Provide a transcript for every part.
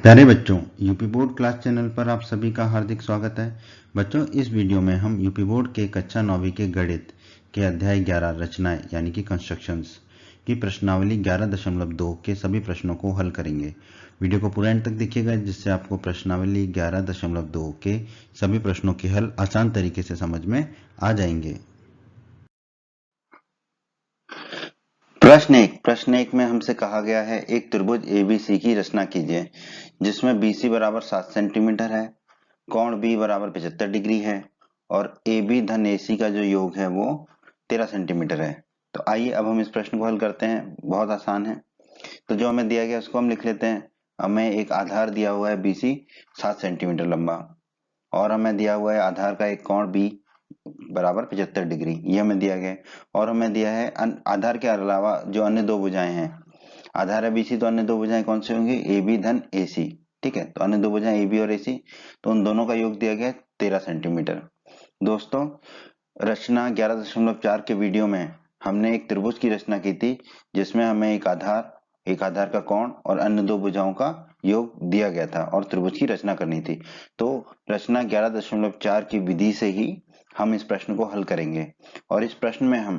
प्यारे बच्चों, UP board class channel पर आप सभी का हार्दिक स्वागत है। बच्चों, इस वीडियो में हम यूपी बोर्ड के कक्षा 9वीं के गणित के अध्याय 11 रचनाएं यानी कि कंस्ट्रक्शंस की प्रश्नावली 11.2 के सभी प्रश्नों को हल करेंगे। वीडियो को पूरा एंड तक देखिएगा, जिससे आपको प्रश्नावली 11.2 के सभी प्रश्नों के हल आसान तरीके से समझ में आ जाएंगे। प्रश्न एक में हमसे कहा गया है एक त्रिभुज ABC की रचना कीजिए जिसमें BC बराबर 7 सेंटीमीटर है, कोण B बराबर 75 डिग्री है और AB धन AC का जो योग है वो 13 सेंटीमीटर है। तो आइए अब हम इस प्रश्न को हल करते हैं। बहुत आसान है। तो जो हमें दिया गया उसको हम लिख लेते हैं। हमें एक आधार दिया हुआ है BC 7 सेंटीमीटर लंबा और हमें दिया हुआ है आधार का एक कोण B बराबर 75 डिग्री, ये हमें दिया गया है। और हमें दिया है आधार के अलावा जो अन्य दो भुजाएं हैं, आधार है BC तो अन्य दो भुजाएं कौन सी होंगी? AB धन AC। ठीक है, तो अन्य दो भुजाएं AB और AC, तो उन दोनों का योग दिया गया है 13 सेंटीमीटर। दोस्तों, रचना 11.4 के वीडियो में हमने एक त्रिभुज की रचना की थी जिसमें हमें एक आधार का कोण और अन्य दो भुजाओं का योग दिया गया था और त्रिभुज की रचना करनी थी। तो रचना 11.4 की विधि से ही हम इस प्रश्न को हल करेंगे और इस प्रश्न में हम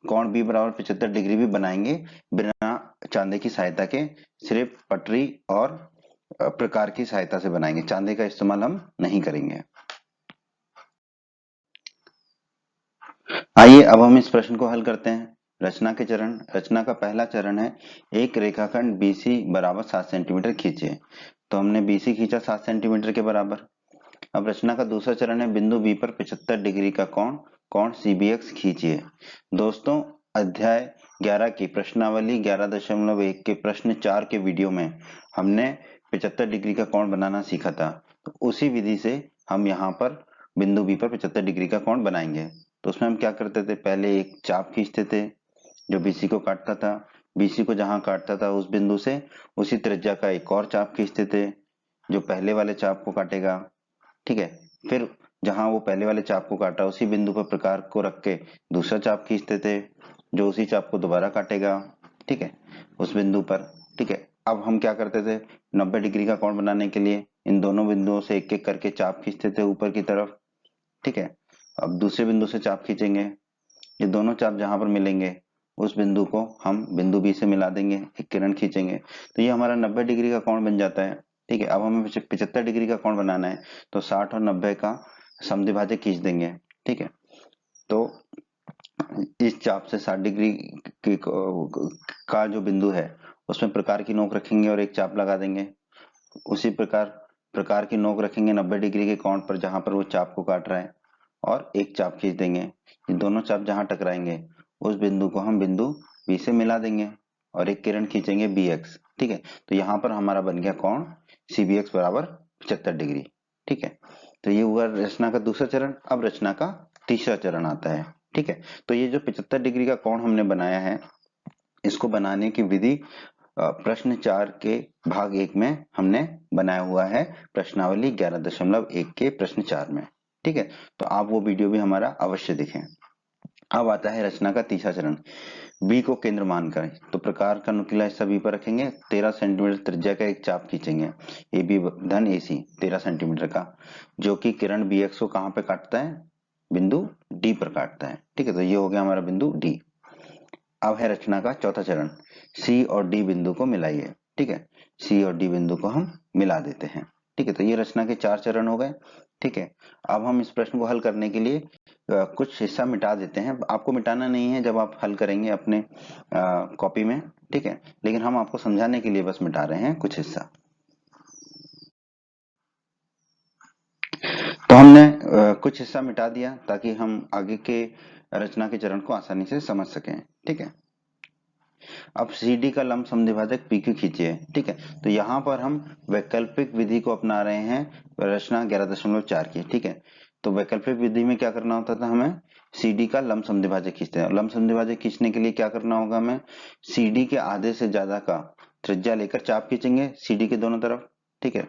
कोण B बराबर 75 डिग्री भी बनाएंगे बिना चांदे की सहायता के, सिर्फ पटरी और प्रकार की सहायता से बनाएंगे। चांदे का इस्तेमाल हम नहीं करेंगे। आइए अब हम इस प्रश्न को हल करते हैं। रचना का पहला चरण है एक रेखाखंड BC बराबर 7 सेंटीमीटर खींचिए। तो हमने BC खींचा 7 सेंटीमीटर के बराबर। अब रचना का दूसरा चरण है बिंदु B पर 75 डिग्री का कोण CBX खींचिए। दोस्तों, अध्याय 11 की प्रश्नावली 11.1 के प्रश्न 4 के वीडियो में हमने 75 डिग्री का कोण बनाना सीखा था। तो उसी विधि से हम यहाँ पर बिंदु B पर 75 डिग्री का कोण बनाएंगे। तो उसमें हम क्या करते थे, पहले एक चाप खींचते थे जो BC को काटता था। BC को जहां काटता था उस बिंदु से उसी त्रिज्या का एक और चाप खींचते थे जो पहले वाले चाप को काटेगा। ठीक है, फिर जहां वो पहले वाले चाप को काटा उसी बिंदु पर प्रकार को रख के दूसरा चाप खींचते थे जो उसी चाप को दोबारा काटेगा। ठीक है, उस बिंदु पर। ठीक है, अब हम क्या करते थे, 90 डिग्री का कोण बनाने के लिए इन दोनों बिंदुओं से एक एक करके चाप खींचते थे ऊपर की तरफ। ठीक है, अब दूसरे बिंदु से चाप खींचेंगे, ये दोनों चाप जहां पर मिलेंगे उस बिंदु को हम बिंदु B से मिला देंगे, एक किरण खींचेंगे, तो ये हमारा 90 डिग्री का कोण बन जाता है। ठीक है, अब हमें 75 डिग्री का कोण बनाना है तो 60 और 90 का समद्विभाजक खींच देंगे। ठीक है, तो इस चाप से 60 डिग्री का जो बिंदु है उसमें प्रकार की नोक रखेंगे और एक चाप लगा देंगे। उसी प्रकार की नोक रखेंगे 90 डिग्री के कोण पर जहां पर वो चाप को काट रहा है और एक चाप खींच देंगे। ये दोनों चाप जहां टकराएंगे उस बिंदु को हम बिंदु B से मिला देंगे और एक किरण खींचेंगे BX। ठीक है, तो यहाँ पर हमारा बन गया कोण CBX बराबर 75 डिग्री। ठीक है, तो ये हुआ रचना का दूसरा चरण। अब रचना का तीसरा चरण आता है। ठीक है, तो ये जो 75 डिग्री का कोण हमने बनाया है इसको बनाने की विधि प्रश्न 4 के भाग 1 में हमने बनाया हुआ है, प्रश्नावली 11.1 के प्रश्न 4 में। ठीक है, तो आप वो वीडियो भी हमारा अवश्य देखें। अब आता है रचना का तीसरा चरण। B को केंद्र मानकर तो प्रकार का नुकीला हिस्सा B पर रखेंगे, 13 सेंटीमीटर त्रिज्या का एक चाप खींचेंगे AB धन AC 13 सेंटीमीटर का, जो कि किरण BX को कहां पे काटता है? बिंदु D पर काटता है। ठीक है, तो ये हो गया हमारा बिंदु D। अब है रचना का चौथा चरण, C और D बिंदु को मिलाइए। ठीक है, C और D बिंदु को हम मिला देते हैं। ठीक है, तो ये रचना के 4 चरण हो गए। ठीक है, अब हम इस प्रश्न को हल करने के लिए कुछ हिस्सा मिटा देते हैं। आपको मिटाना नहीं है जब आप हल करेंगे अपने कॉपी में। ठीक है, लेकिन हम आपको समझाने के लिए बस मिटा रहे हैं कुछ हिस्सा। तो हमने कुछ हिस्सा मिटा दिया ताकि हम आगे के रचना के चरण को आसानी से समझ सकें। ठीक है, अब CD का लंब समद्विभाजक PQ खींचिए। ठीक है, तो यहाँ पर हम वैकल्पिक विधि को अपना रहे हैं रचना 11.4 की। ठीक है, तो वैकल्पिक विधि में क्या करना होता था, हमें CD का लंब समद्विभाजक खींचते हैं। लंब समद्विभाजक खींचने के लिए क्या करना होगा, हमें CD के आधे से ज्यादा का त्रिज्या लेकर चाप खींचेंगे CD के दोनों तरफ। ठीक है,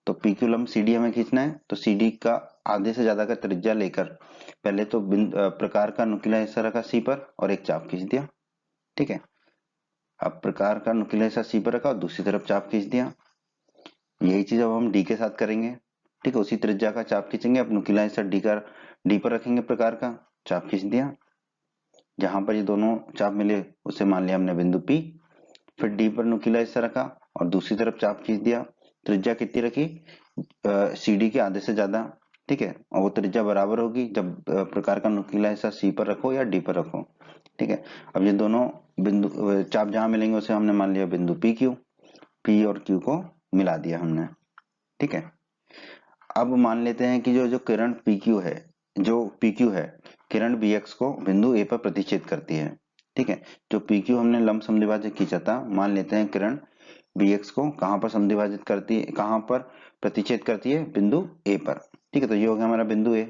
तो PQ लंब CD हमें खींचना है तो CD का आधे से ज्यादा का त्रिज्या लेकर पहले तो प्रकार का नुकीला हिस्सा रखा C पर और एक चाप खींच दिया। ठीक है, अब प्रकार का नुकीला हिस्सा C पर रखा और दूसरी तरफ चाप खींच दिया। यही चीज अब हम डी के साथ करेंगे। ठीक है, उसी त्रिज्या का चाप खींचेंगे, अब नुकीला हिस्सा डी पर रखेंगे, प्रकार का चाप खींच दिया। जहां पर ये दोनों चाप मिले उसे मान लिया हमने बिंदु पी। फिर डी पर नुकीला हिस्सा रखा और दूसरी तरफ चाप खींच दिया। त्रिज्या कितनी रखी? सी डी के आधे से ज्यादा। ठीक है, और वो त्रिज्या बराबर होगी जब प्रकार का नुकीला हिस्सा सी पर रखो या डी पर रखो। ठीक है, अब ये दोनों बिंदु चाप जहां मिलेंगे उसे हमने मान लिया बिंदु पी क्यू। पी और क्यू को मिला दिया हमने। ठीक है, अब मान लेते हैं कि जो जो किरण PQ है, जो PQ है, किरण BX को बिंदु A पर प्रतिच्छेद करती है। ठीक है, जो PQ हमने लंब समद्विभाजक खींचा था, मान लेते हैं किरण BX को कहां पर समद्विभाजित करती है, कहां पर प्रतिच्छेद करती है? बिंदु A पर। ठीक है, तो ये हो गया हमारा बिंदु A।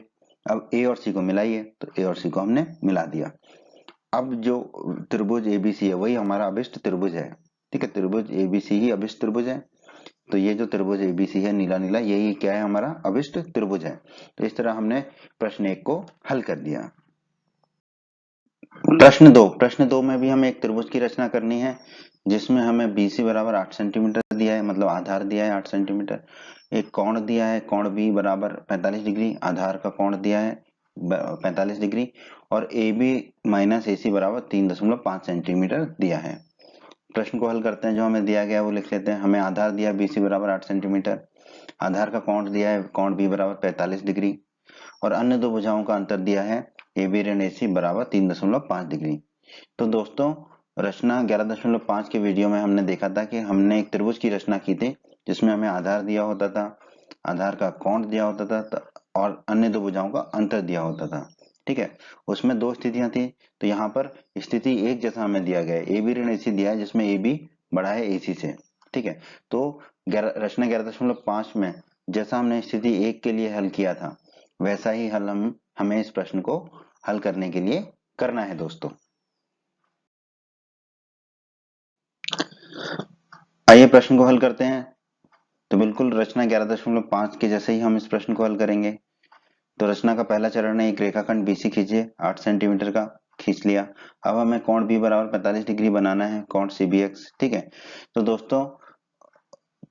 अब A और C को मिलाइए, तो A और C को हमने मिला दिया। अब जो त्रिभुज ABC है वही हमारा अभिष्ट त्रिभुज है। ठीक है, त्रिभुज ABC ही अभिष्ट त्रिभुज है। तो ये जो त्रिभुज एबीसी है नीला नीला, यही क्या है? हमारा अभिष्ट त्रिभुज है। तो इस तरह हमने प्रश्न 1 को हल कर दिया। प्रश्न दो में भी हमें एक त्रिभुज की रचना करनी है, जिसमें हमें बीसी बराबर 8 सेंटीमीटर दिया है, मतलब आधार दिया है 8 सेंटीमीटर। एक कोण दिया है, कोण बी बराबर 45 डिग्री, आधार का कोण दिया है 45 डिग्री, और ए बी माइनस ए सी बराबर 3.5 सेंटीमीटर दिया है। प्रश्न को हल करते हैं। जो हमें दिया गया है वो लिख लेते हैं। हमें आधार दिया बीसी बराबर 8 सेंटीमीटर, आधार का कोण दिया है कोण बी बराबर 45 डिग्री, और अन्य दो भुजाओं का अंतर दिया है ए बी ऋण AC बराबर 3.5 डिग्री। तो दोस्तों, रचना 11.5 के वीडियो में हमने देखा था कि हमने एक त्रिभुज की रचना की थी, जिसमें हमें आधार दिया होता था, आधार का कोण दिया होता था, और अन्य दो भुजाओं का अंतर दिया होता था। ठीक है, उसमें दो स्थितियां थी। तो यहाँ पर स्थिति एक जैसा हमें दिया गया है, ए बी ऋण AC दिया है, जिसमें ए बी बड़ा है AC से। ठीक है, तो रचना 11.5 में जैसा हमने स्थिति एक के लिए हल किया था, वैसा ही हल हमें इस प्रश्न को हल करने के लिए करना है दोस्तों। आइए प्रश्न को हल करते हैं। तो बिल्कुल रचना 11.5 के जैसे ही हम इस प्रश्न को हल करेंगे। तो रचना का पहला चरण है, एक रेखाखंड BC खींचिए, 8 सेंटीमीटर का खींच लिया। अब हमें कोण B बराबर 45 डिग्री बनाना है, कोण CBX। ठीक है, तो दोस्तों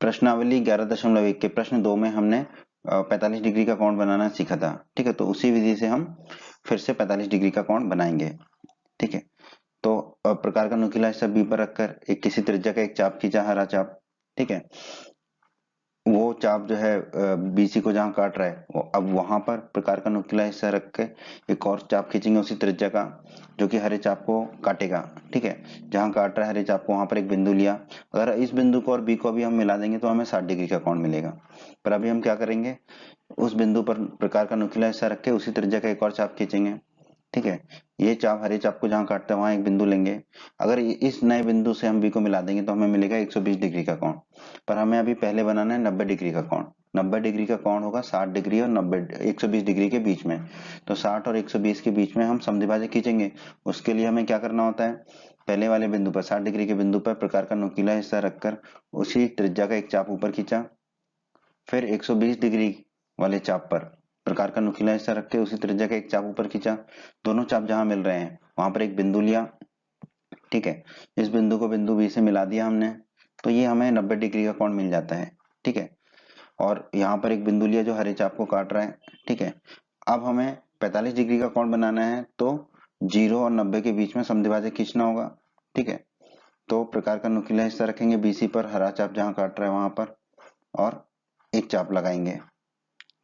प्रश्नावली 11.1 के प्रश्न 2 में हमने 45 डिग्री का कोण बनाना सीखा था। ठीक है, तो उसी विधि से हम फिर से 45 डिग्री का कोण बनाएंगे। ठीक है, तो प्रकार का नुकीला हिस्सा बी पर रखकर एक किसी त्रिज्या का एक चाप खींचा, हरा चाप। ठीक है, वो चाप जो है BC को जहां काट रहा है, वो अब वहां पर प्रकार का नुकीला हिस्सा रख के एक और चाप खींचेंगे उसी त्रिज्या का, जो कि हरे चाप को काटेगा। ठीक है, जहां काट रहा है हरे चाप को वहां पर एक बिंदु लिया। अगर इस बिंदु को और बी को भी हम मिला देंगे तो हमें 60 डिग्री का कोण मिलेगा। पर अभी हम क्या करेंगे, उस बिंदु पर प्रकार का नुकीला हिस्सा रख के उसी त्रिज्या का एक और चाप खींचेंगे। ठीक है, ये चाप हरे चाप को जहां काटता है वहां एक बिंदु लेंगे। अगर इस नए बिंदु से हम बी को मिला देंगे तो हमें मिलेगा 120 डिग्री का कोण। पर हमें अभी पहले बनाना है 90 डिग्री का कोण। 90 डिग्री का कोण होगा 60 डिग्री और 120 डिग्री के बीच में। तो 60 और 120 के बीच में हम समद्विभाजक खींचेंगे। उसके लिए हमें क्या करना होता है, पहले वाले बिंदु पर 60 डिग्री के बिंदु पर प्रकार का नुकीला हिस्सा रखकर उसी त्रिज्या का एक चाप ऊपर खींचा। फिर 120 डिग्री वाले चाप पर प्रकार का नुकीला हिस्सा रख के उसी त्रिज्या का एक चाप ऊपर खींचा। दोनों चाप जहां मिल रहे हैं वहां पर एक बिंदु लिया। ठीक है, इस बिंदु को बिंदु बी से मिला दिया हमने, तो ये हमें 90 डिग्री का कोण मिल जाता है। ठीक है, और यहाँ पर एक बिंदु लिया जो हरे चाप को काट रहा है। ठीक है, अब हमें 45 डिग्री का कोण बनाना है, तो 0 और 90 के बीच में समद्विभाजक खींचना होगा। ठीक है, तो प्रकार का नुकीला हिस्सा रखेंगे BC पर, हरा चाप जहां काट रहा है वहां पर, और एक चाप लगाएंगे।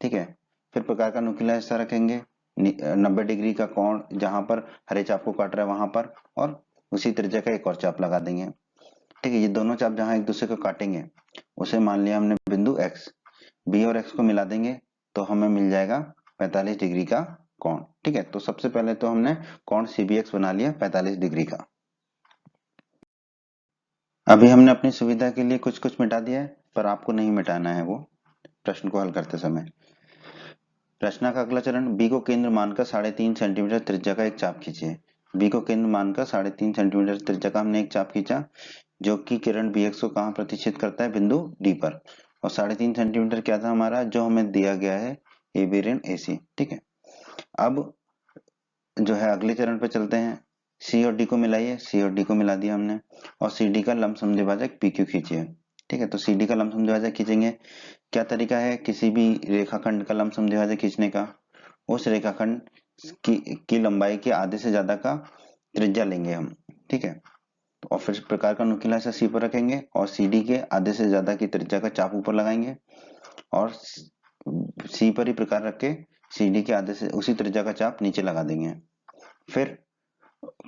ठीक है, फिर प्रकार का नुकीला हिस्सा रखेंगे 90 डिग्री का कोण जहां पर हरे चाप को काट रहा है वहां पर, और उसी त्रिज्या का एक और चाप लगा देंगे। ठीक है, ये दोनों चाप जहां एक दूसरे को काटेंगे उसे मान लिया हमने बिंदु X। B और X को मिला देंगे तो हमें मिल जाएगा 45 डिग्री का कोण। ठीक है, तो सबसे पहले तो हमने कोण CBX बना लिया 45 डिग्री का। अभी हमने अपनी सुविधा के लिए कुछ कुछ मिटा दिया है, पर आपको नहीं मिटाना है वो प्रश्न को हल करते समय। रचना का अगला चरण, बी को केंद्र मानकर 3.5 सेंटीमीटर त्रिज्या का एक चाप खींचिए। बी को केंद्र मानकर 3.5 सेंटीमीटर त्रिज्या का हमने एक चाप खींचा, जो कि किरण BX को कहां प्रतिच्छेद करता है? बिंदु डी पर। और 3.5 सेंटीमीटर क्या था हमारा, जो हमें दिया गया है ए बी ऋण AC। ठीक है, अब जो है अगले चरण पे चलते हैं। C और D को मिलाइए, C और D को मिला दिया हमने, और CD का लंब समद्विभाजक PQ खींचिए। ठीक है, तो सी डी का लमसम द्विभाजक खींचेंगे। क्या तरीका है किसी भी रेखाखंड का लमसम द्विभाजक खींचने का? उस रेखाखंड की लंबाई के आधे से ज्यादा का त्रिज्या लेंगे हम। ठीक है, तो और फिर इस प्रकार का नुकीला हिस्सा सी पर रखेंगे और सी डी के आधे से ज्यादा की त्रिज्या का चाप ऊपर लगाएंगे और सी पर ही प्रकार रख के सी डी के आधे से उसी त्रिज्या का चाप नीचे लगा देंगे। फिर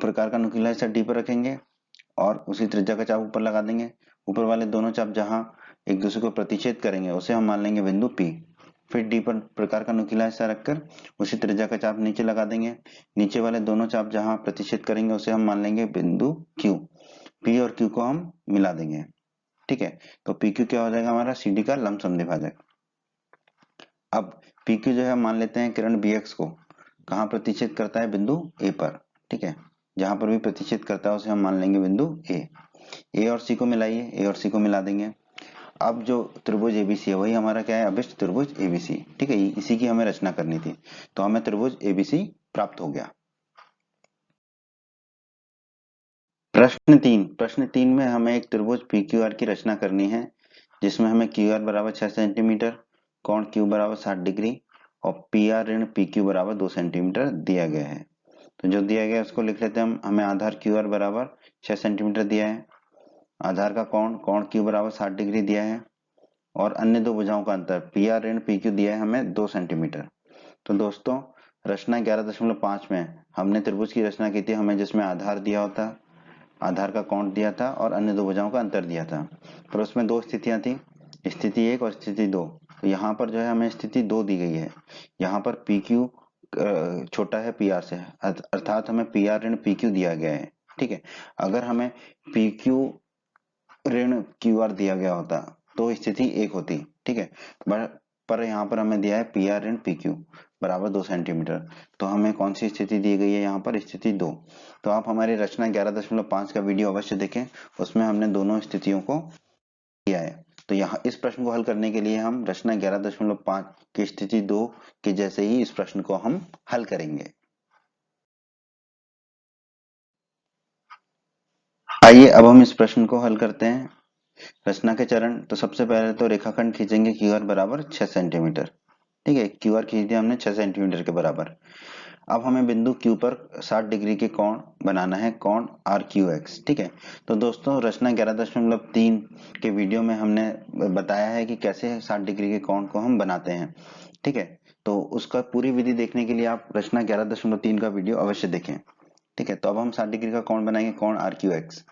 प्रकार का नुकीला हिस्सा डी पर रखेंगे और उसी त्रिज्या का चाप ऊपर लगा देंगे। ऊपर वाले दोनों चाप जहां एक दूसरे को प्रतिच्छेद करेंगे उसे हम मान लेंगे बिंदु P। फिर डी पर प्रकार का नुकीला हिस्सा रखकर उसी त्रिज्या का चाप नीचे लगा देंगे। नीचे वाले दोनों चाप जहां प्रतिच्छेद करेंगे उसे हम मान लेंगे बिंदु Q। P और Q को हम मिला देंगे। ठीक है, तो PQ क्या हो जाएगा हमारा? CD का लंबसम द्विभाजक। अब PQ जो है मान लेते हैं किरण BX को कहाँ प्रतिच्छेद करता है? बिंदु A पर। ठीक है, जहां पर भी प्रतिच्छेद करता है उसे हम मान लेंगे बिंदु A और C को मिलाइए, A और C को मिला देंगे। अब जो त्रिभुज ABC है वही हमारा क्या है? अभिष्ट त्रिभुज ABC। ठीक है, इसी की हमें रचना करनी थी, तो हमें त्रिभुज ABC प्राप्त हो गया। प्रश्न 3 में हमें एक त्रिभुज PQR की रचना करनी है जिसमें हमें QR बराबर 6 सेंटीमीटर, कोण Q बराबर 60 डिग्री और PR ऋण PQ बराबर 2 सेंटीमीटर दिया गया है। तो जो दिया गया है उसको लिख लेते हैं हम। हमें आधार QR बराबर 6 सेंटीमीटर दिया है, आधार का कोण Q बराबर 60 डिग्री दिया है और अन्य दो भुजाओं का अंतर PR ऋण PQ दिया है हमें 2 सेंटीमीटर। तो दोस्तों रचना 11.5 में हमने त्रिभुज की रचना की थी, हमें जिसमें आधार दिया होता, आधार का कोण दिया था और अन्य दो भुजाओं का अंतर दिया था। पर उसमें दो स्थितियां थी, स्थिति 1 और स्थिति 2। तो यहाँ पर जो है हमें स्थिति 2 दी गई है। यहाँ पर PQ छोटा है PR से, अर्थात हमें PR ऋण PQ दिया गया है। ठीक है, अगर हमें PQ ऋण QR दिया गया होता तो स्थिति 1 होती। ठीक है, पर यहाँ पर हमें दिया है PR ऋण PQ बराबर 2 सेंटीमीटर, तो हमें कौन सी स्थिति दी गई है? यहाँ पर स्थिति 2। तो आप हमारी रचना 11.5 का वीडियो अवश्य देखें, उसमें हमने दोनों स्थितियों को किया है। तो यहाँ इस प्रश्न को हल करने के लिए हम रचना 11.5 की स्थिति 2 के जैसे ही इस प्रश्न को हम हल करेंगे। आइए अब हम इस प्रश्न को हल करते हैं। रचना के चरण, तो सबसे पहले तो रेखाखंड खींचेंगे QR बराबर 6 सेंटीमीटर। ठीक है, QR खींच दिया हमने 6 सेंटीमीटर के बराबर। अब हमें बिंदु Q पर 60 डिग्री के कोण बनाना है, कोण RQX। ठीक है, तो दोस्तों रचना 11.3 के वीडियो में हमने बताया है कि कैसे 60 डिग्री के कोण को हम बनाते हैं। ठीक है, तो उसका पूरी विधि देखने के लिए आप रचना 11.3 का वीडियो अवश्य देखें। ठीक है, तो अब हम 60 डिग्री का कोण बनाएंगे, कोण RQX।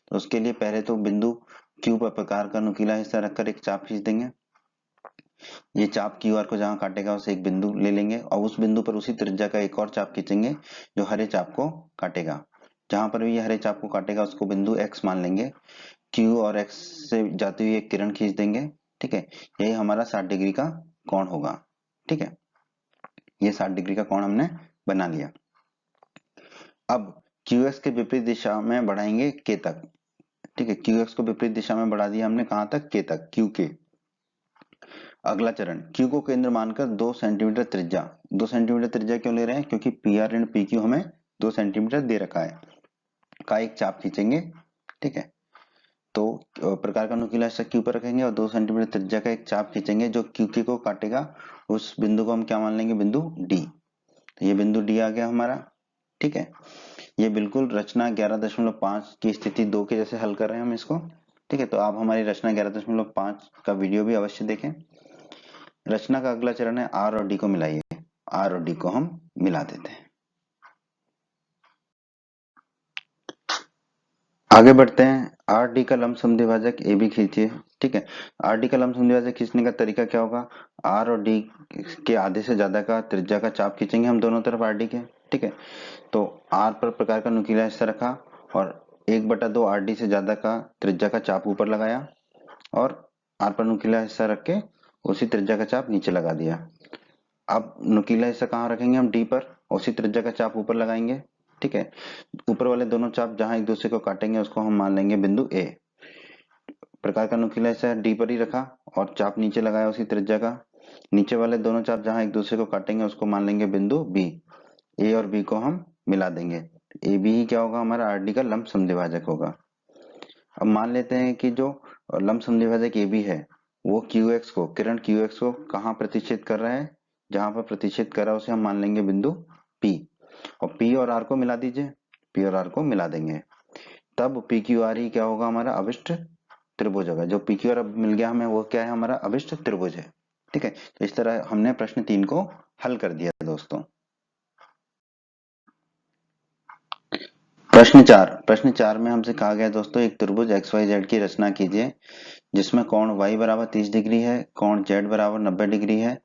तो उसके लिए पहले तो बिंदु Q पर प्रकार का नुकीला हिस्सा रखकर एक चाप खींच देंगे। ये चाप QR को जहां काटेगा उसे एक बिंदु ले लेंगे और उस बिंदु पर उसी त्रिज्या का एक और चाप खींचेंगे जो हरे चाप को काटेगा। जहां पर भी ये हरे चाप को काटेगा उसको बिंदु X मान लेंगे। Q और X से जाती हुई एक किरण खींच देंगे। ठीक है, यही हमारा 60 डिग्री का कोण होगा। ठीक है, ये 60 डिग्री का कोण हमने बना लिया। अब QX के विपरीत दिशा में बढ़ाएंगे K तक। ठीक है, QX को विपरीत दिशा में बढ़ा दिया हमने, कहां तक? K तक, Q के। अगला चरण, Q को केंद्र मानकर 2 सेंटीमीटर त्रिज्या। 2 सेंटीमीटर त्रिज्या क्यों ले रहे हैं? क्योंकि PR ऋण PQ हमें 2 सेंटीमीटर दे रखा है, का एक चाप खींचेंगे। ठीक है, तो प्रकार का नुकीला हिस्सा Q पर रखेंगे और 2 सेंटीमीटर त्रिज्या का एक चाप खींचेंगे जो QK को काटेगा। उस बिंदु को हम क्या मान लेंगे? बिंदु D। तो ये बिंदु D आ गया हमारा। ठीक है, ये बिल्कुल रचना 11.5 की स्थिति 2 के जैसे हल कर रहे हैं हम इसको। ठीक है, तो आप हमारी रचना 11.5 का वीडियो भी अवश्य देखें। रचना का अगला चरण है R और D को मिलाइए। R और D को हम मिला देते हैं। आगे बढ़ते हैं। आर डी का लंबसम द्विभाजक AB खींचिए। ठीक है, आर डी का लंबसम द्विभाजक खींचने का तरीका क्या होगा? R और D के आधे से ज्यादा का त्रिज्या का चाप खींचेंगे हम दोनों तरफ RD के। ठीक है, तो R पर प्रकार का नुकीला हिस्सा रखा और 1/2 RD से ज्यादा का त्रिज्या का चाप ऊपर लगाया और R पर नुकीला हिस्सा रख के उसी त्रिज्या का चाप नीचे लगा दिया। अब नुकीला हिस्सा कहाँ रखेंगे? हम D पर, उसी त्रिज्या का चाप ऊपर लगाएंगे। ठीक है, ऊपर वाले दोनों चाप जहां एक दूसरे को काटेंगे उसको हम मान लेंगे बिंदु A। प्रकार का नुकीला हिस्सा D पर ही रखा और चाप नीचे लगाया उसी त्रिज्या का। नीचे वाले दोनों चाप जहां एक दूसरे को काटेंगे उसको मान लेंगे बिंदु B। A और B को हम मिला देंगे। AB ही क्या होगा? हमारा RD का लंबसम द्विभाजक होगा। अब मान लेते हैं कि जो और लंब समद्विभाजक AB है, वो QX को, किरण QX को कहाँ प्रतिच्छेद कर रहा है, जहां पर प्रतिच्छेद कर रहा है उसे हम मान लेंगे बिंदु P, और P और R को मिला दीजिए, P और R को मिला देंगे, तब PQRE क्या होगा, हमारा अभिष्ट त्रिभुज होगा। जो PQR अब मिल गया हमें, वो क्या है, हमारा अभिष्ट त्रिभुज है। ठीक है, तो इस तरह हमने प्रश्न 3 को हल कर दिया दोस्तों। प्रश्न 4 में हमसे कहा गया दोस्तों, एक त्रिभुज XYZ की रचना कीजिए जिसमें कोण y बराबर 30 डिग्री है, कोण z बराबर 90 डिग्री है,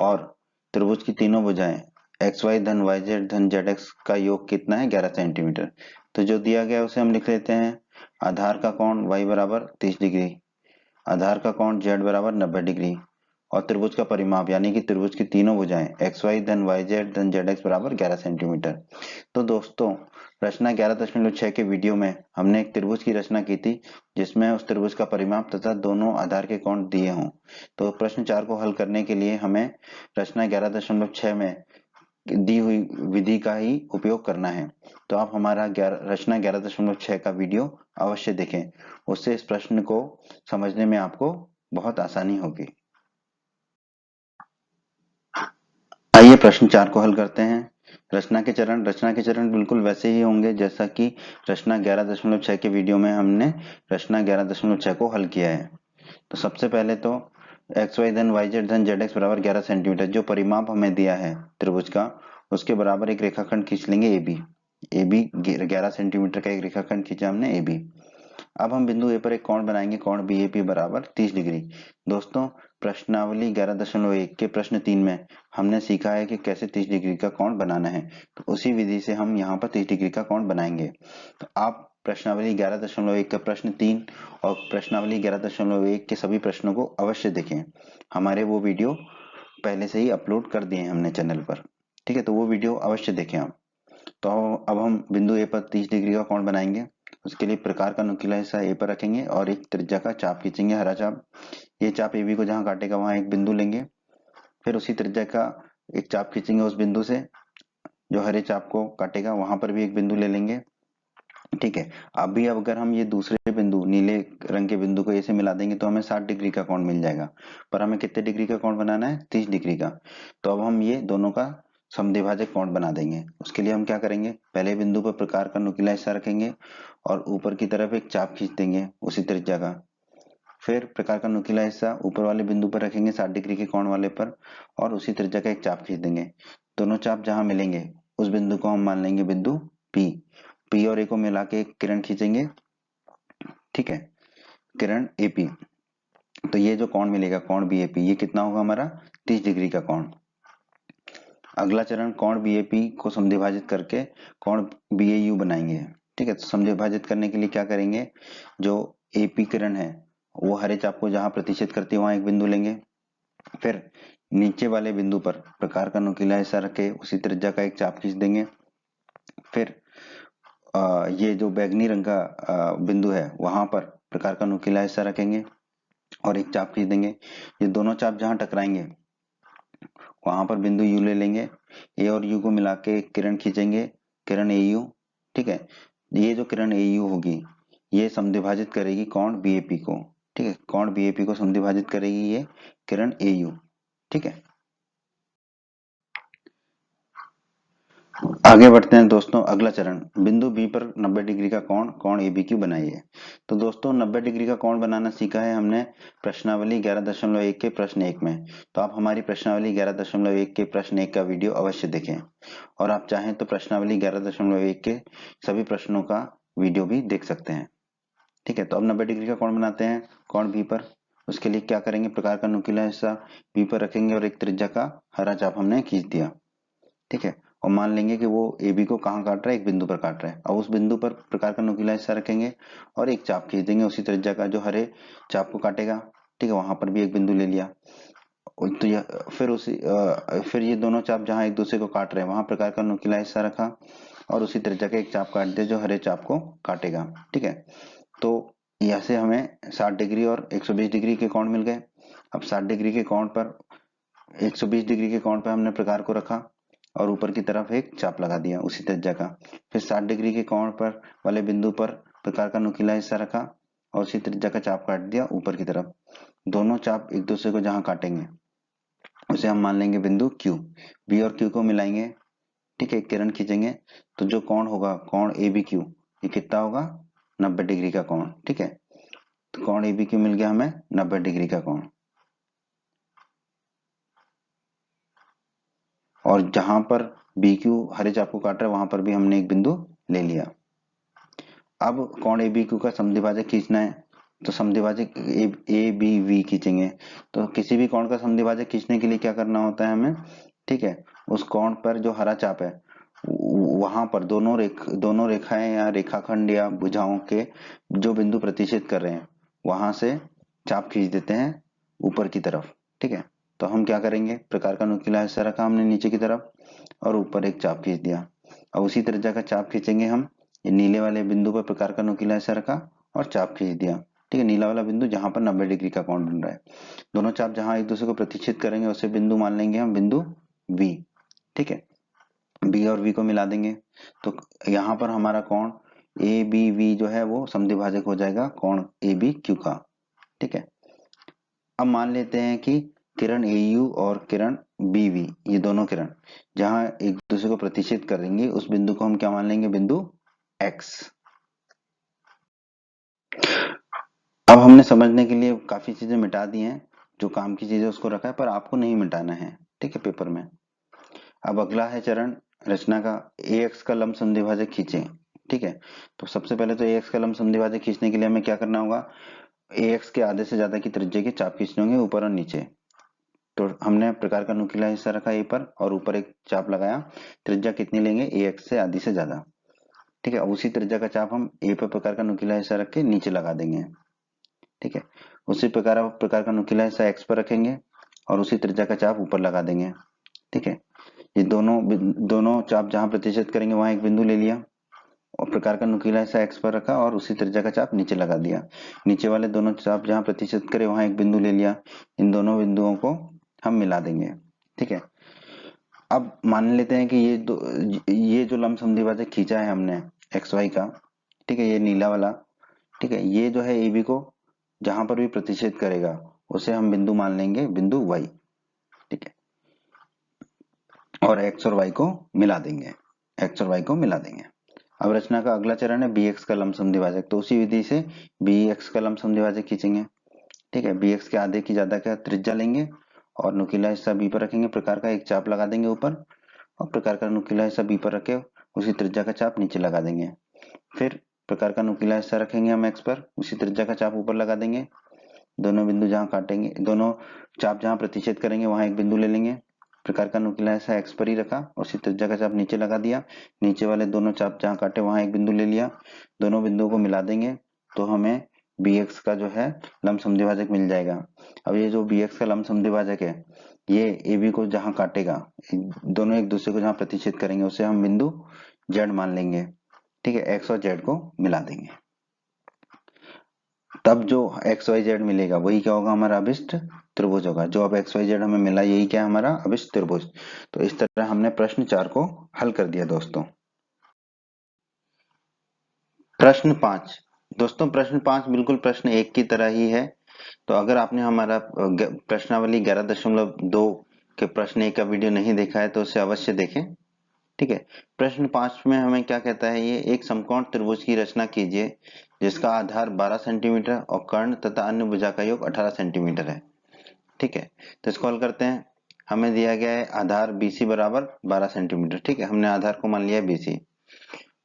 और त्रिभुज की तीनों भुजाएं xy धन yz धन zx का योग कितना है, 11 सेंटीमीटर। तो जो दिया गया उसे हम लिख लेते हैं, आधार का कोण y बराबर 30 डिग्री, आधार का कोण z बराबर 90 डिग्री, और त्रिभुज का परिमाप यानी कि त्रिभुज की तीनों भुजाएं xy धन yz धन zx बराबर 11 सेंटीमीटर। तो दोस्तों रचना 11.6 के वीडियो में हमने एक त्रिभुज की रचना की थी जिसमें उस त्रिभुज का परिमाप तथा दोनों आधार के कोण दिए हों। तो प्रश्न 4 को हल करने के लिए हमें रचना 11.6 में दी हुई विधि का ही उपयोग करना है। तो आप हमारा रचना 11.6 का वीडियो अवश्य देखें, उससे इस प्रश्न को समझने में आपको बहुत आसानी होगी। आइए प्रश्न 4 को हल करते हैं। रचना के चरण बिल्कुल वैसे ही होंगे जैसा कि रचना 11.6 के वीडियो में हमने रचना 11.6 को हल किया है। तो सबसे पहले तो xy धन yz धन zx बराबर 11 सेंटीमीटर, जो परिमाप हमें दिया है त्रिभुज का, उसके बराबर एक रेखाखंड खींच लेंगे AB 11 सेंटीमीटर का एक रेखाखंड खींचा हमने AB। अब हम बिंदु ए पर एक कोण बनाएंगे, कोण BAP बराबर 30 डिग्री। दोस्तों प्रश्नावली 11.1 के प्रश्न 3 में हमने सीखा है कि कैसे 30 डिग्री का कोण बनाना है, तो उसी विधि से हम यहाँ पर 30 डिग्री का कोण बनाएंगे। तो आप प्रश्नावली 11.1 का प्रश्न 3 और प्रश्नावली 11.1 के सभी प्रश्नों को अवश्य देखें, हमारे वो वीडियो पहले से ही अपलोड कर दिए हैं हमने चैनल पर। ठीक है, तो वो वीडियो अवश्य देखें आप। तो अब हम बिंदु ए पर 30 डिग्री का कोण बनाएंगे। उसके लिए प्रकार का नुकीला हिस्सा ए पर रखेंगे और एक त्रिज्या का चाप खींचेंगे, हरा चाप। ये चाप AB को जहां काटेगा वहां एक बिंदु लेंगे, फिर उसी त्रिज्या का एक चाप खींचेंगे उस बिंदु से जो हरे चाप को काटेगा, वहां पर भी एक बिंदु ले लेंगे। ठीक है, अभी अगर हम ये दूसरे बिंदु नीले रंग के बिंदु को ए से मिला देंगे तो हमें 60 डिग्री का कोण मिल जाएगा, पर हमें कितने डिग्री का कोण बनाना है, 30 डिग्री का। तो अब हम ये दोनों का समद्विभाजक कोण बना देंगे। उसके लिए हम क्या करेंगे, पहले बिंदु पर प्रकार का नुकीला हिस्सा रखेंगे और ऊपर की तरफ एक चाप खींच देंगे उसी त्रिज्या का। फिर प्रकार का नुकीला हिस्सा ऊपर वाले बिंदु पर रखेंगे 60 डिग्री के कोण वाले पर, और उसी त्रिज्या का एक चाप खींच देंगे। दोनों चाप जहां मिलेंगे उस बिंदु को हम मान लेंगे बिंदु P। P और A को मिला के एक किरण खींचेंगे, ठीक है, किरण AP। तो ये जो कोण मिलेगा कोण BAP, ये कितना होगा, हमारा 30 डिग्री का कोण। अगला चरण कोण BAP को समद्विभाजित करके कोण BAU बनाएंगे। ठीक है, तो समद्विभाजित करने के लिए क्या करेंगे, जो AP किरण है वो हरे चाप को जहां प्रतिच्छेद करती है वहां एक बिंदु लेंगे, फिर नीचे वाले बिंदु पर प्रकार का नुकीला हिस्सा रखे उसी त्रिज्या का एक चाप खींच देंगे। फिर ये जो बैगनी रंग का बिंदु है वहां पर प्रकार का नुकीला हिस्सा रखेंगे और एक चाप खींच देंगे। ये दोनों चाप जहां टकराएंगे वहां पर बिंदु U ले लेंगे, A और U को मिला के एक किरण खींचेंगे, किरण AU। ठीक है, ये जो किरण AU होगी ये समद्विभाजित करेगी कोण BAP को। ठीक है, कोण BAP को समद्विभाजित करेगी ये किरण AU। ठीक है, आगे बढ़ते हैं दोस्तों। अगला चरण, बिंदु B पर 90 डिग्री का कोण कोण ABQ बनाइए। तो दोस्तों 90 डिग्री का कोण बनाना सीखा है हमने प्रश्नावली 11.1 के प्रश्न 1 में। तो आप हमारी प्रश्नावली 11.1 के प्रश्न 1 का वीडियो अवश्य देखें, और आप चाहें तो प्रश्नावली 11.1 के सभी प्रश्नों का वीडियो भी देख सकते हैं। ठीक है, तो अब 90 डिग्री का कोण बनाते हैं कोण B पर। उसके लिए क्या करेंगे, प्रकार का नुकीला हिस्सा B पर रखेंगे और एक त्रिज्या का हरा चाप हमने खींच दिया। ठीक है, और मान लेंगे कि वो AB को कहाँ काट रहा है, एक बिंदु पर काट रहा है। अब उस बिंदु पर प्रकार का नुकीला हिस्सा रखेंगे और एक चाप खींच देंगे उसी त्रिज्या का जो हरे चाप को काटेगा। ठीक है, वहां पर भी एक बिंदु ले लिया। तो यह फिर ये दोनों चाप जहां एक दूसरे को काट रहे हैं वहां प्रकार का नुकीला हिस्सा रखा और उसी त्रिज्या का एक चाप काट दिया जो हरे चाप को काटेगा। ठीक है, तो यहाँ से हमें 60 डिग्री और 120 डिग्री के कोण मिल गए। अब 60 डिग्री के कोण पर 120 डिग्री के कोण पर हमने प्रकार को रखा और ऊपर की तरफ एक चाप लगा दिया उसी त्रिज्या का। फिर 60 डिग्री के कोण पर वाले बिंदु पर प्रकार का नुकीला हिस्सा रखा और उसी त्रिज्या का चाप काट दिया ऊपर की तरफ। दोनों चाप एक दूसरे को जहां काटेंगे उसे हम मान लेंगे बिंदु Q। बी और Q को मिलाएंगे, ठीक है, किरण खींचेंगे तो जो कोण होगा कोण ABQ, ये कितना होगा 90 डिग्री का कोण, ठीक है। तो कोण ABQ मिल गया हमें 90 डिग्री का कोण। और जहां पर BQ हरे चाप को काट रहा है वहां पर भी हमने एक बिंदु ले लिया। अब कोण ABQ का समद्विभाजक खींचना है, तो समद्विभाजक ABV खींचेंगे। तो किसी भी कोण का समद्विभाजक खींचने के लिए क्या करना होता है हमें, ठीक है, उस कोण पर जो हरा चाप है वहां पर दोनों रेखाएं या रेखाखंड या भुजाओं के जो बिंदु प्रतिच्छेद कर रहे हैं वहां से चाप खींच देते हैं ऊपर की तरफ, ठीक है। तो हम क्या करेंगे, प्रकार का नुकीला हिस्सा रखा हमने नीचे की तरफ और ऊपर एक चाप खींच दिया। अब उसी त्रिज्या का चाप खींचेंगे हम, ये नीले वाले बिंदु पर प्रकार का नुकीला हिस्सा रखा और चाप खींच दिया, ठीक है, नीला वाला बिंदु जहां पर 90 डिग्री का कोण बन रहा है। दोनों चाप जहां एक दूसरे को प्रतिच्छेद करेंगे उसे बिंदु मान लेंगे हम बिंदु V, ठीक है। बी और वी को मिला देंगे तो यहाँ पर हमारा कोण ए बी वी जो है वो समद्विभाजक हो जाएगा कोण ए बी क्यू का, ठीक है। अब मान लेते हैं कि किरण ए यू और किरण बी वी, ये दोनों किरण जहां एक दूसरे को प्रतिच्छेद करेंगे उस बिंदु को हम क्या मान लेंगे बिंदु एक्स। अब हमने समझने के लिए काफी चीजें मिटा दी हैं, जो काम की चीजें उसको रखा है पर आपको नहीं मिटाना है, ठीक है, पेपर में। अब अगला है चरण रचना का, AX का लंब समद्विभाजक खींचें, ठीक है। तो सबसे पहले तो AX का लंब समद्विभाजक खींचने के लिए हमें क्या करना होगा, AX के आधे से ज्यादा की त्रिज्या के चाप खींचने होंगे ऊपर और नीचे। तो हमने प्रकार का नुकीला हिस्सा रखा ए पर और ऊपर एक चाप लगाया, त्रिज्या कितनी लेंगे AX से आधी से ज्यादा, ठीक है। उसी त्रिज्या का चाप हम ए पर प्रकार का नुकीला हिस्सा रख के नीचे लगा देंगे, ठीक है। उसी प्रकार का नुकीला हिस्सा एक्स पर रखेंगे और उसी त्रिज्या का चाप ऊपर लगा देंगे, ठीक है। ये दोनों चाप जहां प्रतिच्छेद करेंगे वहां एक बिंदु ले लिया और प्रकार का नुकीला हिस्सा एक्स पर रखा और उसी त्रिज्या का चाप नीचे लगा दिया। नीचे वाले दोनों चाप जहां प्रतिच्छेद करे वहां एक बिंदु ले लिया। इन दोनों बिंदुओं को हम मिला देंगे, ठीक है। अब मान लेते हैं कि ये जो लंब समद्विभाजक खींचा है हमने एक्स वाई का, ठीक है, ये नीला वाला, ठीक है, ये जो है AB को जहां पर भी प्रतिच्छेद करेगा उसे हम बिंदु मान लेंगे बिंदु Y, ठीक है। और एक्स और वाई को मिला देंगे, एक्स और वाई को मिला देंगे। अब रचना का अगला चरण है BX का लंब समद्विभाजक। तो उसी विधि से BX का लंब समद्विभाजक खींचेंगे, ठीक है। BX के आधे की ज्यादा का त्रिज्या लेंगे और नुकीला हिस्सा B पर रखेंगे, प्रकार का एक चाप लगा देंगे ऊपर और प्रकार का नुकीला हिस्सा B पर रखे उसी त्रिज्या का चाप नीचे लगा देंगे। फिर प्रकार का नुकीला हिस्सा रखेंगे हम X पर, उसी त्रिज्या का चाप ऊपर लगा देंगे। दोनों बिंदु जहां काटेंगे, दोनों चाप जहां प्रतिच्छेद करेंगे वहां एक बिंदु ले लेंगे। प्रकार का नुकीला हिस्सा एक्स पर ही रखा और उसी त्रिज्या का चाप नीचे लगा दिया। नीचे वाले दोनों चाप जहां काटे वहां एक बिंदु ले लिया। दोनों बिंदुओं को मिला देंगे तो हमें BX का जो है लंब समद्विभाजक मिल जाएगा। अब ये जो BX का लंब समद्विभाजक है ये AB को जहां काटेगा, दोनों एक दूसरे को जहां प्रतिच्छेद करेंगे उसे हम बिंदु Z मान लेंगे, ठीक है। X और Z को मिला देंगे, तब जो एक्स वाई जेड मिलेगा वही क्या होगा, हमारा अभिष्ट त्रिभुज होगा। जो अब एक्स वाई जेड हमें मिला यही क्या है, हमारा अभिष्ट त्रिभुज। तो इस तरह हमने प्रश्न 4 को हल कर दिया दोस्तों। प्रश्न 5, दोस्तों प्रश्न 5 बिल्कुल प्रश्न 1 की तरह ही है। तो अगर आपने हमारा प्रश्नावली 11.2 के प्रश्न 1 का वीडियो नहीं देखा है तो उसे अवश्य देखें, ठीक है। प्रश्न 5 में हमें क्या कहता है, ये एक समकोण त्रिभुज की रचना कीजिए जिसका आधार 12 सेंटीमीटर और कर्ण तथा अन्य भुजा का योग 18 सेंटीमीटर है, ठीक है। तो इसको हल करते हैं। हमें दिया गया है आधार BC बराबर 12 सेंटीमीटर, ठीक है, हमने आधार को मान लिया BC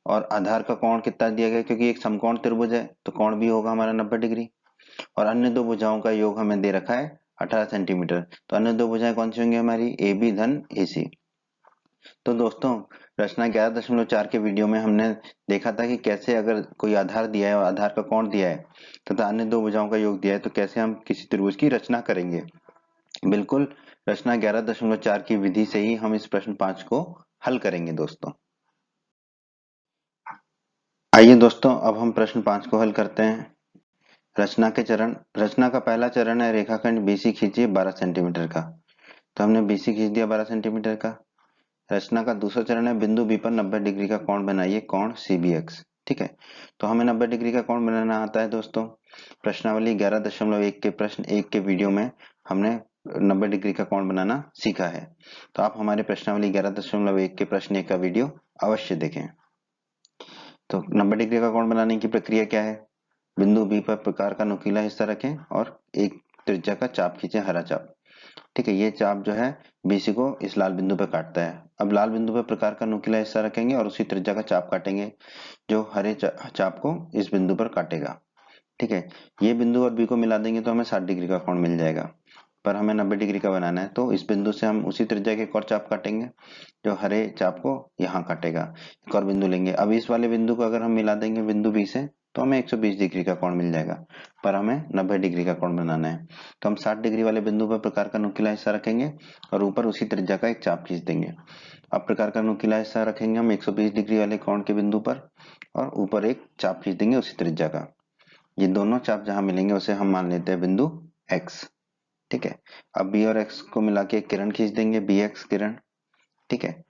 और आधार का कोण कितना दिया गया, क्योंकि एक समकोण त्रिभुज है तो कोण भी होगा हमारा 90 डिग्री और अन्य दो भुजाओं का योग हमें दे रखा है 18 सेंटीमीटर। तो अन्य दो भुजाएं कौन सी होंगी हमारी, AB धन AC। तो दोस्तों रचना 11.4 के वीडियो में हमने देखा था कि कैसे अगर कोई आधार दिया है और आधार का कोण दिया है तथा अन्य दो भुजाओं का योग दिया है तो कैसे हम किसी त्रिभुज की रचना करेंगे। बिल्कुल रचना 11.4 की विधि से ही हम इस प्रश्न 5 को हल करेंगे दोस्तों। आइए दोस्तों अब हम प्रश्न 5 को हल करते हैं। रचना के चरण, रचना का पहला चरण है रेखाखंड BC खींचिए 12 सेंटीमीटर का। तो हमने BC खींच दिया 12 सेंटीमीटर का। रचना का दूसरा चरण है बिंदु B पर 90 डिग्री का कोण बनाइए, कोण CBX, ठीक है। तो हमें 90 डिग्री का कोण बनाना आता है दोस्तों। प्रश्नावली 11.1 के प्रश्न 1 के वीडियो में हमने 90 डिग्री का कोण बनाना सीखा है। तो आप हमारे प्रश्नावली 11.1 के प्रश्न 1 का वीडियो अवश्य देखें। तो 90 डिग्री का कोण बनाने की प्रक्रिया क्या है? बिंदु बी पर प्रकार का नुकीला हिस्सा रखें और एक त्रिज्या का चाप खींचे, हरा चाप। ठीक है, ये चाप जो है बीसी को इस लाल बिंदु पर काटता है। अब लाल बिंदु पर प्रकार का नुकीला हिस्सा रखेंगे और उसी त्रिज्या का चाप काटेंगे जो हरे चाप को इस बिंदु पर काटेगा। ठीक है, ये बिंदु और बी को मिला देंगे तो हमें 60 डिग्री का कोण मिल जाएगा, पर हमें 90 डिग्री का बनाना है। तो इस बिंदु से हम उसी त्रिज्या के एक और चाप काटेंगे जो हरे चाप को यहाँ काटेगा। एक और बिंदु लेंगे। अब इस वाले बिंदु को अगर हम मिला देंगे बिंदु बी से तो हमें 120 डिग्री का कोण मिल जाएगा, पर हमें 90 डिग्री का कोण बनाना है। तो हम 60 डिग्री वाले बिंदु पर प्रकार का नुकीला हिस्सा रखेंगे और ऊपर उसी त्रिज्या का एक चाप खींच देंगे। अब प्रकार का नुकीला हिस्सा रखेंगे हम 120 डिग्री वाले कोण के बिंदु पर और ऊपर एक चाप खींच देंगे उसी त्रिज्या का। ये दोनों चाप जहां मिलेंगे उसे हम मान लेते हैं बिंदु x। ठीक है, अब b और x को मिला के एक किरण खींच देंगे, bx किरण। ठीक है,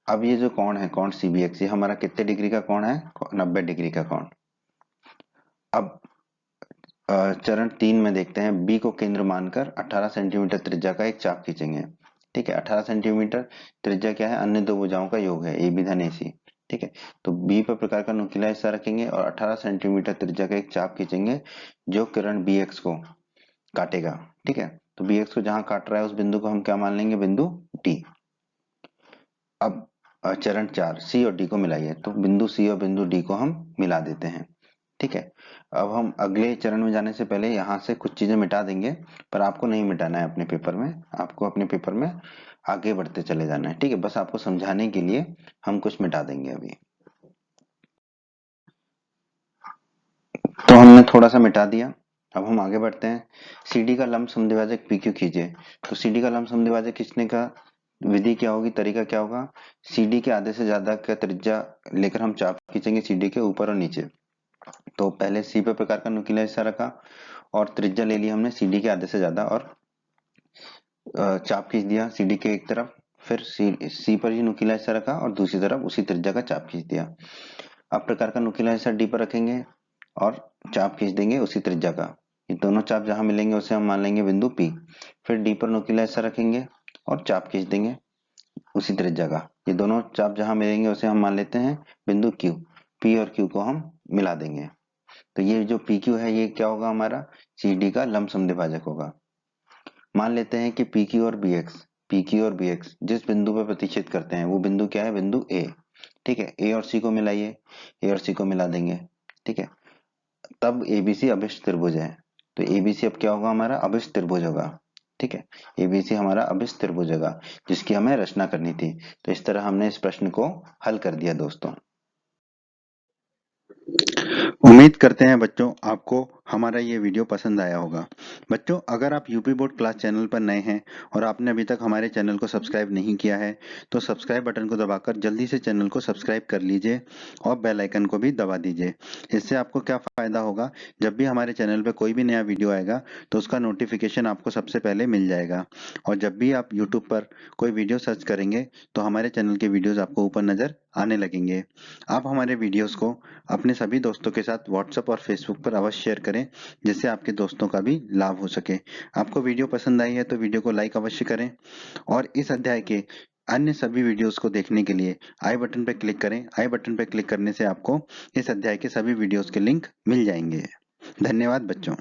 अब ये जो कोण है कोण cbx, ये हमारा कितने डिग्री का कोण है? 90 डिग्री का कोण। अब चरण 3 में देखते हैं, b को केंद्र मानकर 18 सेंटीमीटर त्रिज्या का एक चाप खींचेंगे। ठीक है, 18 सेंटीमीटर त्रिज्या क्या है? अन्य दो भुजाओं का योग है, AB धन AC। ठीक है, तो B पर प्रकार का नुकीला हिस्सा रखेंगे और 18 सेंटीमीटर त्रिज्या का एक चाप खींचेंगे जो किरण BX को काटेगा। ठीक है, तो BX को जहां काट रहा है उस बिंदु को हम क्या मान लेंगे? बिंदु D। अब चरण 4, C और D को मिलाइए, तो बिंदु C और बिंदु D को हम मिला देते हैं। ठीक है, अब हम अगले चरण में जाने से पहले यहाँ से कुछ चीजें मिटा देंगे, पर आपको नहीं मिटाना है अपने पेपर में, आपको अपने पेपर में आगे बढ़ते चले जाना है। ठीक है, बस आपको समझाने के लिए हम कुछ मिटा देंगे अभी। तो हमने थोड़ा सा मिटा दिया, अब हम आगे बढ़ते हैं। CD का लंब समद्विभाजक PQ खींचे। तो CD का लंब समद्विभाजक खींचने का विधि क्या होगी, तरीका क्या होगा? CD के आधे से ज्यादा का त्रिज्या लेकर हम चाप खींचेंगे CD के ऊपर और नीचे। तो पहले C पे प्रकार का नुकीला हिस्सा रखा और त्रिज्या ले ली हमने CD के आधे से ज्यादा और चाप खींच दिया CD के एक तरफ। फिर C पर ही नुकीला हिस्सा रखा और दूसरी तरफ उसी त्रिज्या का चाप खींच दिया। अब प्रकार का नुकीला हिस्सा D पर रखेंगे और चाप खींच देंगे उसी त्रिज्या का। ये दोनों चाप जहां मिलेंगे उसे हम मान लेंगे बिंदु P। फिर D पर नुकीला हिस्सा रखेंगे और चाप खींच देंगे उसी त्रिज्या का। ये दोनों चाप जहां मिलेंगे उसे हम मान लेते हैं बिंदु Q। P और Q को हम मिला देंगे। तो ये जो PQ है ये क्या होगा? हमारा CD का लंब समद्विभाजक होगा। मान लेते हैं कि PQ और BX जिस बिंदु पर प्रतिच्छेद करते हैं वो बिंदु क्या है? बिंदु A। ठीक है, A और C को मिलाइए, A और C को मिला देंगे। ठीक है, तब ABC अभिष्ट त्रिभुज है। तो ABC अब क्या होगा? हमारा अभिष्ट त्रिभुज होगा। ठीक है, ABC हमारा अभिष्ट त्रिभुज होगा जिसकी हमें रचना करनी थी। तो इस तरह हमने इस प्रश्न को हल कर दिया दोस्तों। उम्मीद करते हैं बच्चों आपको हमारा ये वीडियो पसंद आया होगा। बच्चों, अगर आप यूपी बोर्ड क्लास चैनल पर नए हैं और आपने अभी तक हमारे चैनल को सब्सक्राइब नहीं किया है तो सब्सक्राइब बटन को दबाकर जल्दी से चैनल को सब्सक्राइब कर लीजिए और बेल आइकन को भी दबा दीजिए। इससे आपको क्या फायदा होगा? जब भी हमारे चैनल पर कोई भी नया वीडियो आएगा तो उसका नोटिफिकेशन आपको सबसे पहले मिल जाएगा। और जब भी आप यूट्यूब पर कोई वीडियो सर्च करेंगे तो हमारे चैनल के वीडियोज आपको ऊपर नजर आने लगेंगे। आप हमारे वीडियोस को अपने सभी दोस्तों के साथ व्हाट्सएप और फेसबुक पर अवश्य शेयर करें जिससे आपके दोस्तों का भी लाभ हो सके। आपको वीडियो पसंद आई है तो वीडियो को लाइक अवश्य करें और इस अध्याय के अन्य सभी वीडियोस को देखने के लिए आई बटन पर क्लिक करें। आई बटन पर क्लिक करने से आपको इस अध्याय के सभी वीडियोस के लिंक मिल जाएंगे। धन्यवाद बच्चों।